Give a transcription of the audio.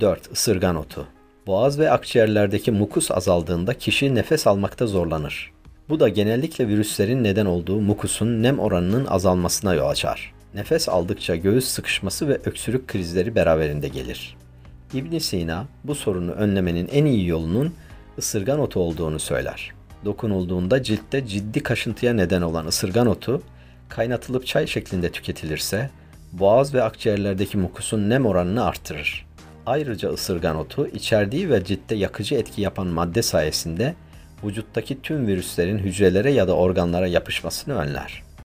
4. Isırgan otu. Boğaz ve akciğerlerdeki mukus azaldığında kişi nefes almakta zorlanır. Bu da genellikle virüslerin neden olduğu mukusun nem oranının azalmasına yol açar. Nefes aldıkça göğüs sıkışması ve öksürük krizleri beraberinde gelir. İbn Sina bu sorunu önlemenin en iyi yolunun ısırgan otu olduğunu söyler. Dokunulduğunda ciltte ciddi kaşıntıya neden olan ısırgan otu kaynatılıp çay şeklinde tüketilirse boğaz ve akciğerlerdeki mukusun nem oranını artırır. Ayrıca ısırgan otu içerdiği ve ciltte yakıcı etki yapan madde sayesinde vücuttaki tüm virüslerin hücrelere ya da organlara yapışmasını önler.